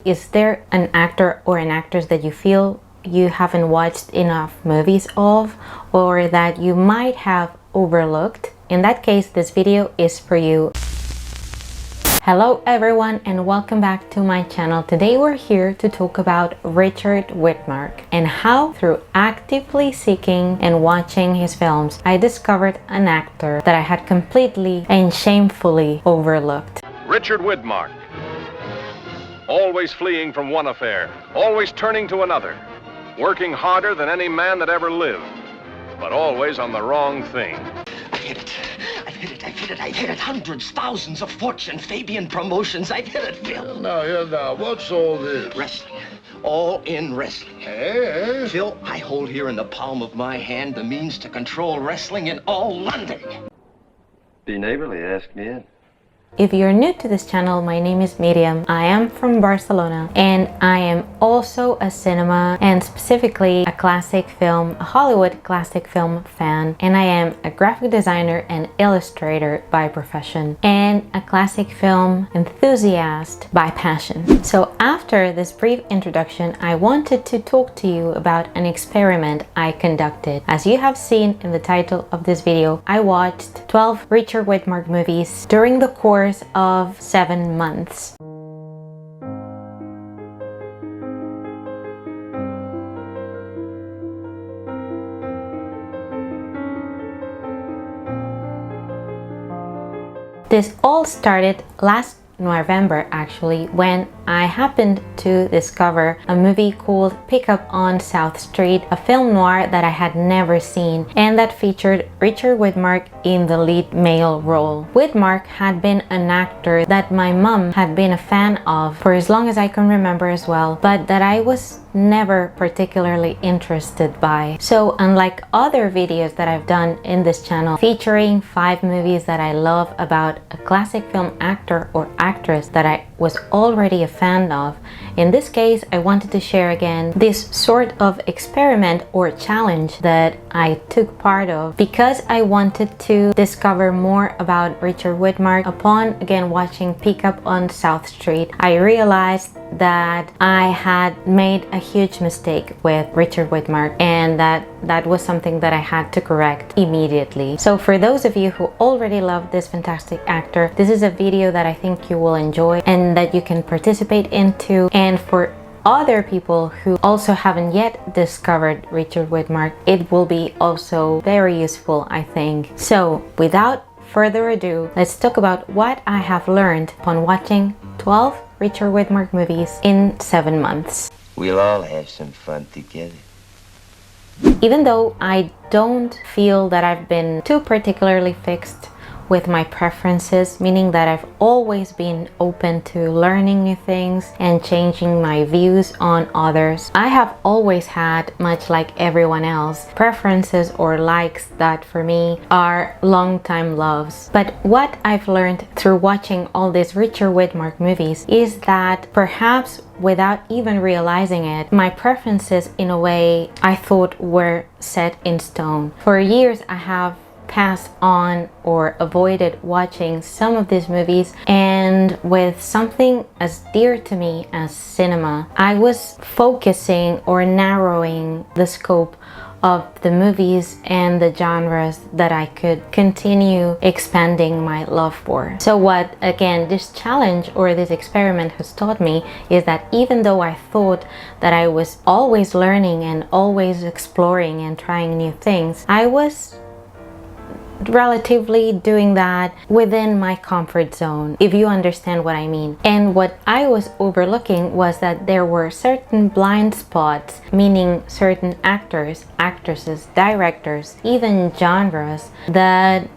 Is there an actor or an actress that you feel you haven't watched enough movies of, or that you might have overlooked? In that case, this video is for you. Hello everyone and welcome back to my channel. Today we're here to talk about Richard Widmark and how through actively seeking and watching his films, I discovered an actor that I had completely and shamefully overlooked. Richard Widmark. Always fleeing from one affair, always turning to another, working harder than any man that ever lived, but always on the wrong thing. I've hit it. I've hit it. Hundreds, thousands of Fortune, Fabian promotions. I've hit it, Phil. Now, what's all this? Wrestling. All in wrestling. Hey? Phil, I hold here in the palm of my hand the means to control wrestling in all London. Be neighborly, ask me in. If you're new to this channel, my name is Miriam. I am from Barcelona and I am also a cinema and specifically a classic film, a Hollywood classic film fan. And I am a graphic designer and illustrator by profession and a classic film enthusiast by passion. So after this brief introduction, I wanted to talk to you about an experiment I conducted. As you have seen in the title of this video, I watched 12 Richard Widmark movies during the course of 7 months. This all started last November actually, when I happened to discover a movie called Pickup on South Street, a film noir that I had never seen and that featured Richard Widmark in the lead male role. Widmark had been an actor that my mom had been a fan of for as long as I can remember as well, but that I was never particularly interested by. So unlike other videos that I've done in this channel featuring 5 movies that I love about a classic film actor or actress that I was already a fan of, in this case I wanted to share again this sort of experiment or challenge that I took part of because I wanted to discover more about Richard Widmark. Upon again watching Pickup on South Street, I realized that I had made a huge mistake with Richard Widmark and that was something that I had to correct immediately. So for those of you who already love this fantastic actor, this is a video that I think you will enjoy and that you can participate into. And for other people who also haven't yet discovered Richard Widmark, it will be also very useful, I think. So without further ado, let's talk about what I have learned upon watching 12 Richard Widmark movies in 7 months. We'll all have some fun together. Even though I don't feel that I've been too particularly fixed with my preferences, meaning that I've always been open to learning new things and changing my views on others, I have always had, much like everyone else, preferences or likes that for me are long-time loves. But what I've learned through watching all these Richard Widmark movies is that perhaps without even realizing it, my preferences in a way I thought were set in stone. For years I have passed on or avoided watching some of these movies, and with something as dear to me as cinema, I was focusing or narrowing the scope of the movies and the genres that I could continue expanding my love for. So what again this challenge or this experiment has taught me is that even though I thought that I was always learning and always exploring and trying new things, I was relatively doing that within my comfort zone, if you understand what I mean. And what I was overlooking was that there were certain blind spots, meaning certain actors, actresses, directors, even genres that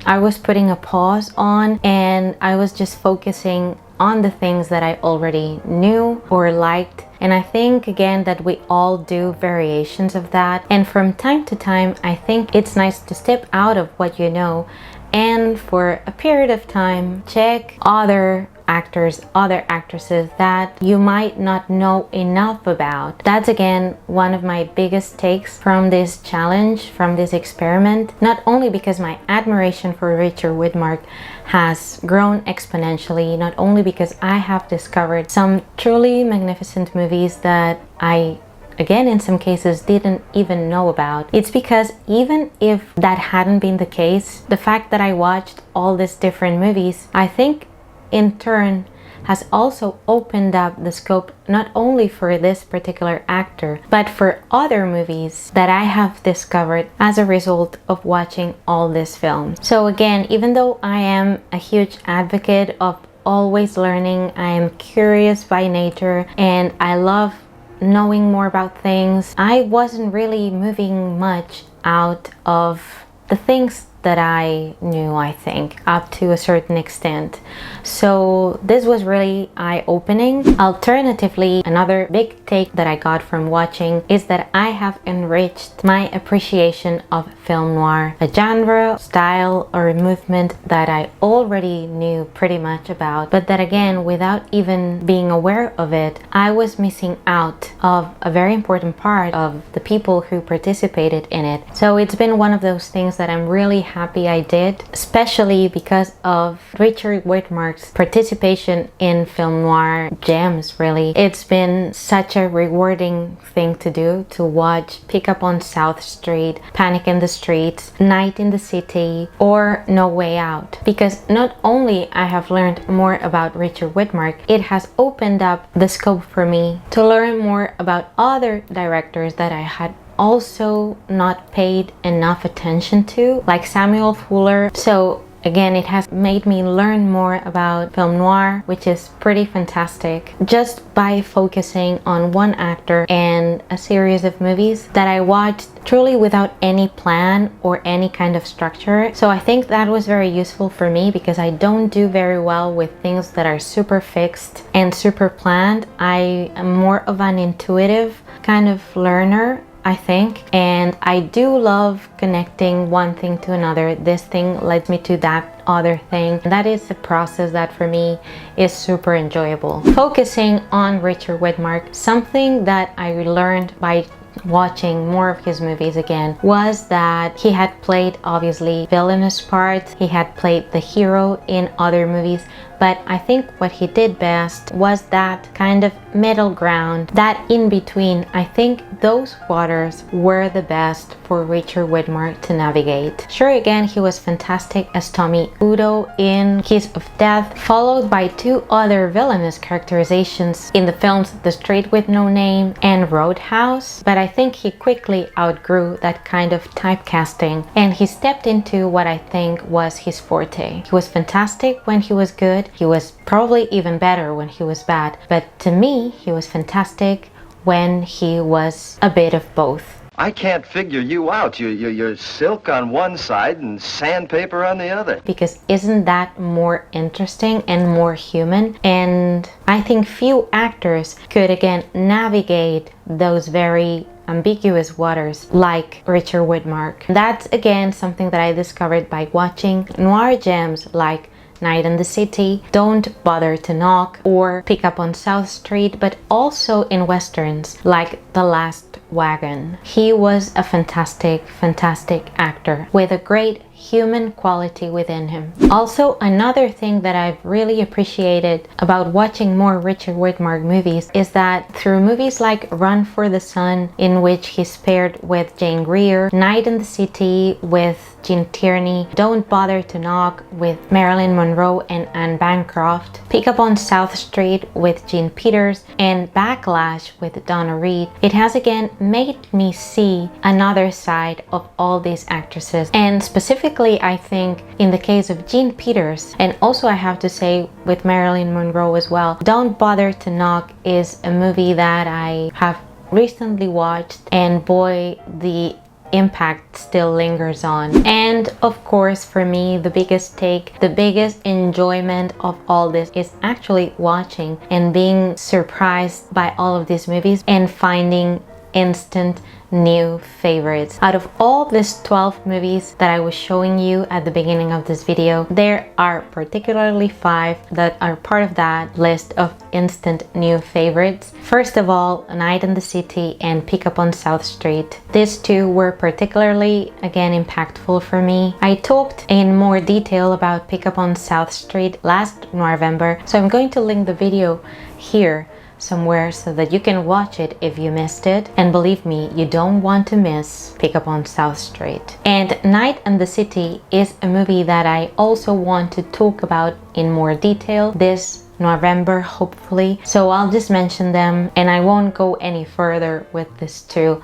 I was putting a pause on, and I was just focusing on the things that I already knew or liked. And I think again that we all do variations of that, and from time to time I think it's nice to step out of what you know and for a period of time check other actors, other actresses that you might not know enough about. That's again one of my biggest takes from this challenge, from this experiment, not only because my admiration for Richard Widmark has grown exponentially, not only because I have discovered some truly magnificent movies that I, again, in some cases didn't even know about. It's because even if that hadn't been the case, the fact that I watched all these different movies, I think in turn has also opened up the scope not only for this particular actor, but for other movies that I have discovered as a result of watching all these films. So again, even though I am a huge advocate of always learning, I am curious by nature, and I love knowing more about things, I wasn't really moving much out of the things that I knew, I think, up to a certain extent. So this was really eye-opening. Alternatively, another big take that I got from watching is that I have enriched my appreciation of film noir, a genre, style, or a movement that I already knew pretty much about, but that again, without even being aware of it, I was missing out of a very important part of the people who participated in it. So it's been one of those things that I'm really happy I did, especially because of Richard Widmark's participation in film noir gems, really. It's been such a rewarding thing to do, to watch Pick Up on South Street, Panic in the Streets, Night in the City, or No Way Out. Because not only I have learned more about Richard Widmark, it has opened up the scope for me to learn more about other directors that I had also not paid enough attention to, like Samuel Fuller. So again, it has made me learn more about film noir, which is pretty fantastic, just by focusing on one actor and a series of movies that I watched truly without any plan or any kind of structure. So I think that was very useful for me, because I don't do very well with things that are super fixed and super planned. I am more of an intuitive kind of learner, I think, and I do love connecting one thing to another. This thing led me to that other thing. That is a process that for me is super enjoyable. Focusing on Richard Widmark, something that I learned by watching more of his movies again was that he had played obviously villainous parts, he had played the hero in other movies, but I think what he did best was that kind of middle ground, that in between. I think those waters were the best for Richard Widmark to navigate. Sure, again, he was fantastic as Tommy Udo in Kiss of Death, followed by two other villainous characterizations in the films The Street with No Name and Roadhouse, but I think he quickly outgrew that kind of typecasting and he stepped into what I think was his forte. He was fantastic when he was good. He was probably even better when he was bad, but to me, he was fantastic when he was a bit of both. I can't figure you out. You're silk on one side and sandpaper on the other. Because isn't that more interesting and more human? And I think few actors could again navigate those very ambiguous waters like Richard Widmark. That's again something that I discovered by watching noir gems like Night in the City, Don't Bother to Knock, or Pick Up on South Street, but also in westerns like The Last Wagon. He was a fantastic actor with a great human quality within him. Also, another thing that I've really appreciated about watching more Richard Widmark movies is that through movies like Run for the Sun, in which he's paired with Jane Greer, Night in the City with Gene Tierney, Don't Bother to Knock with Marilyn Monroe and Anne Bancroft, Pick Up on South Street with Gene Peters, and Backlash with Donna Reed, it has again made me see another side of all these actresses. And specifically, I think in the case of Gene Peters, and also I have to say with Marilyn Monroe as well, Don't Bother to Knock is a movie that I have recently watched, and boy, the impact still lingers on. And of course, for me, the biggest enjoyment of all this is actually watching and being surprised by all of these movies and finding instant new favorites. Out of all these 12 movies that I was showing you at the beginning of this video, there are particularly 5 that are part of that list of instant new favorites. First of all, Night in the City and Pick Up on South Street. These two were particularly, again, impactful for me. I talked in more detail about Pick Up on South Street last November, so I'm going to link the video here somewhere so that you can watch it if you missed it. And believe me, you don't want to miss Pick Up on South Street. And Night in the City is a movie that I also want to talk about in more detail this November, hopefully. So I'll just mention them and I won't go any further with this too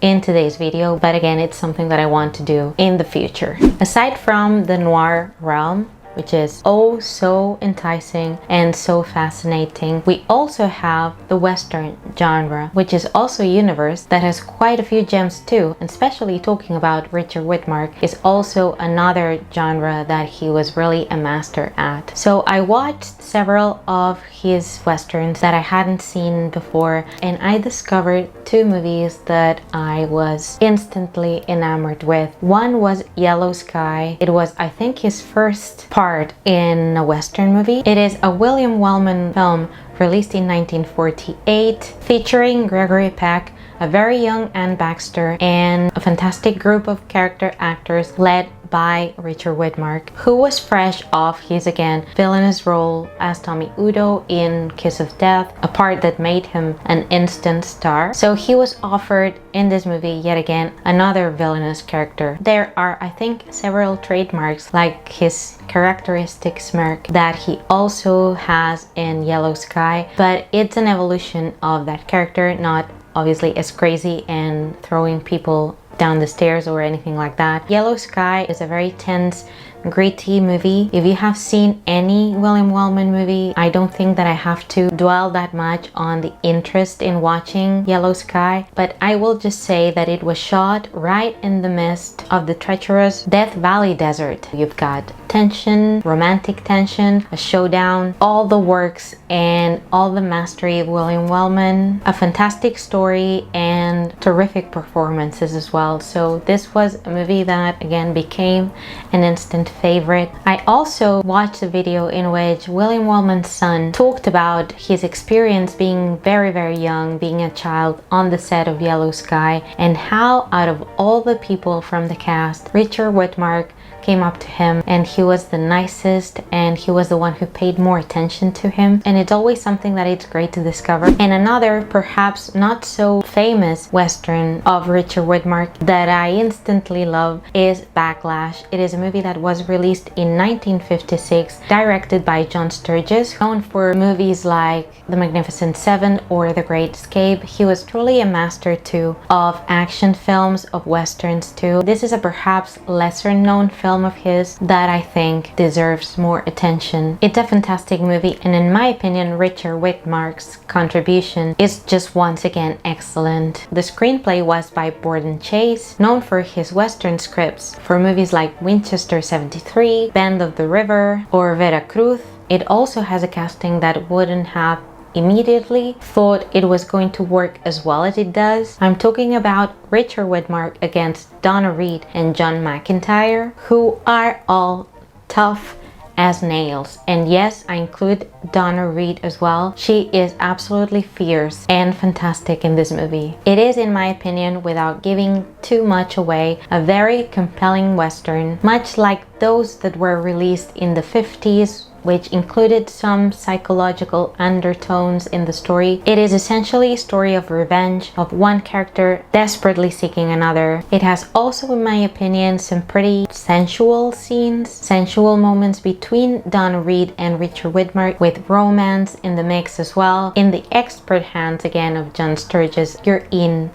in today's video, but again, it's something that I want to do in the future. Aside from the noir realm, which is oh so enticing and so fascinating, we also have the Western genre, which is also a universe that has quite a few gems too, and especially talking about Richard Widmark is also another genre that he was really a master at. So I watched several of his westerns that I hadn't seen before, and I discovered 2 movies that I was instantly enamored with. One was Yellow Sky. It was, I think, his first part in a Western movie. It is a William Wellman film released in 1948 featuring Gregory Peck, a very young Anne Baxter, and a fantastic group of character actors led by Richard Widmark, who was fresh off his, again, villainous role as Tommy Udo in Kiss of Death, a part that made him an instant star. So he was offered in this movie yet again another villainous character. There are, I think, several trademarks like his characteristic smirk that he also has in Yellow Sky, but it's an evolution of that character, not obviously as crazy and throwing people down the stairs or anything like that. Yellow Sky is a very tense, gritty movie. If you have seen any William Wellman movie, I don't think that I have to dwell that much on the interest in watching Yellow Sky, but I will just say that it was shot right in the midst of the treacherous Death Valley desert. You've got tension, romantic tension, a showdown, all the works and all the mastery of William Wellman, a fantastic story and terrific performances as well. So this was a movie that again became an instant favorite. I also watched a video in which William Wellman's son talked about his experience being very, very young, being a child on the set of Yellow Sky, and how out of all the people from the cast, Richard Widmark came up to him and he was the nicest and he was the one who paid more attention to him, and it's always something that it's great to discover. And another perhaps not so famous Western of Richard Widmark that I instantly love is Backlash. It is a movie that was released in 1956, directed by John Sturges, known for movies like The Magnificent Seven or The Great Escape. He was truly a master too of action films, of westerns too. This is a perhaps lesser known film of his that I think deserves more attention. It's a fantastic movie, and in my opinion, Richard Widmark's contribution is just once again excellent. The screenplay was by Borden Chase, known for his western scripts for movies like Winchester 73, Bend of the River, or Veracruz. It also has a casting that wouldn't have immediately thought it was going to work as well as it does. I'm talking about Richard Widmark against Donna Reed and John McIntyre, who are all tough as nails. And yes, I include Donna Reed as well. She is absolutely fierce and fantastic in this movie. It is, in my opinion, without giving too much away, a very compelling Western, much like those that were released in the 50s, which included some psychological undertones in the story. It is essentially a story of revenge, of one character desperately seeking another. It has also, in my opinion, some pretty sensual scenes, sensual moments between Donna Reed and Richard Widmark, with romance in the mix as well. In the expert hands again of John Sturges, you're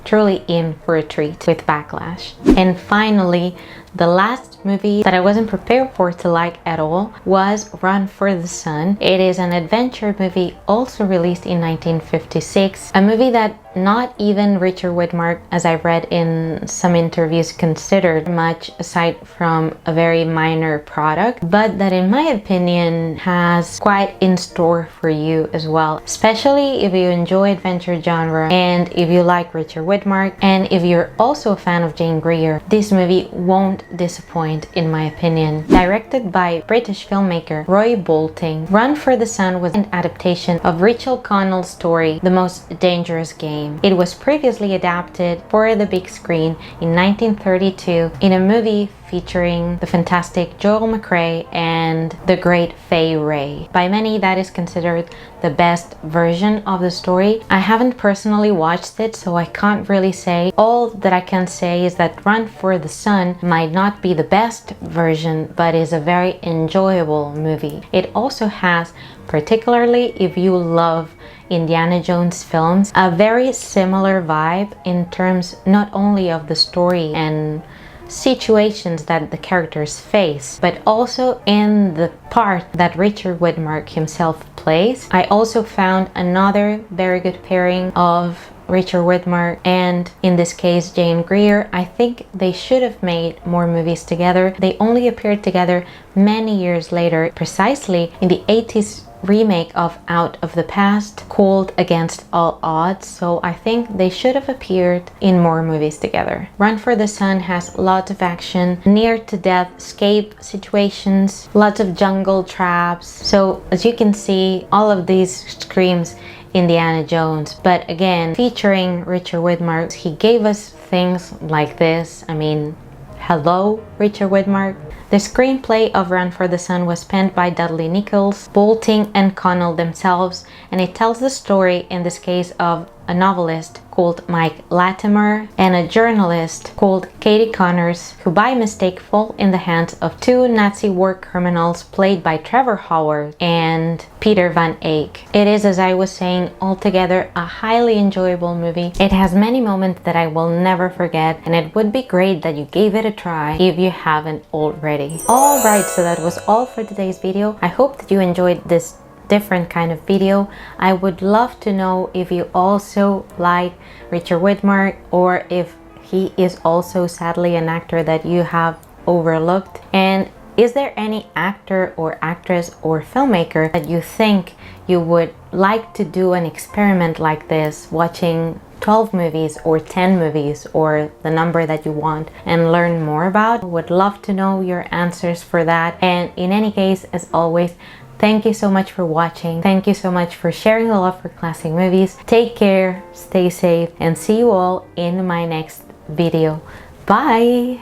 truly in for a treat with Backlash. And finally, The last movie that I wasn't prepared for to like at all was Run for the Sun. It is an adventure movie also released in 1956, a movie that not even Richard Widmark, as I read in some interviews, considered much aside from a very minor product, but that in my opinion has quite in store for you as well, especially if you enjoy adventure genre and if you like Richard Widmark and if you're also a fan of Jane Greer. This movie won't disappoint in my opinion. Directed by British filmmaker Roy Bolting, Run for the Sun was an adaptation of Rachel Connell's story The Most Dangerous Game. It was previously adapted for the big screen in 1932 in a movie featuring the fantastic Joel McCrea and the great Fay Wray. By many, that is considered the best version of the story. I haven't personally watched it, so I can't really say. All that I can say is that Run for the Sun might not be the best version, but is a very enjoyable movie. It also has, particularly if you love Indiana Jones films, a very similar vibe in terms not only of the story and situations that the characters face, but also in the part that Richard Widmark himself plays. I also found another very good pairing of Richard Widmark and, in this case, Jane Greer. I think they should have made more movies together. They only appeared together many years later, precisely in the 80s remake of Out of the Past called Against All Odds, so I think they should have appeared in more movies together. Run for the Sun has lots of action, near to death escape situations, lots of jungle traps, so as you can see, all of these screams Indiana Jones, but again featuring Richard Widmark. He gave us things like this. I mean, hello, Richard Widmark. The screenplay of Run for the Sun was penned by Dudley Nichols, Bolting and Connell themselves, and it tells the story, in this case, of a novelist called Mike Latimer and a journalist called Katie Connors, who by mistake fall in the hands of two Nazi war criminals played by Trevor Howard and Peter Van Eyck. It is, as I was saying, altogether a highly enjoyable movie. It has many moments that I will never forget, and it would be great that you gave it a try if you haven't already. Alright, so that was all for today's video. I hope that you enjoyed this different kind of video. I would love to know if you also like Richard Widmark, or if he is also sadly an actor that you have overlooked. And is there any actor or actress or filmmaker that you think you would like to do an experiment like this, watching 12 movies or 10 movies or the number that you want, and learn more about? Would love to know your answers for that. And in any case, as always, thank you so much for watching. Thank you so much for sharing the love for classic movies. Take care, stay safe, and see you all in my next video. Bye!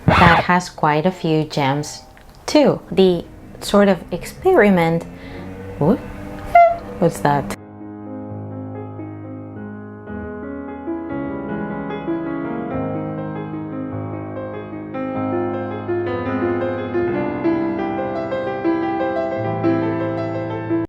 That has quite a few gems too. The sort of experiment... What? What's that?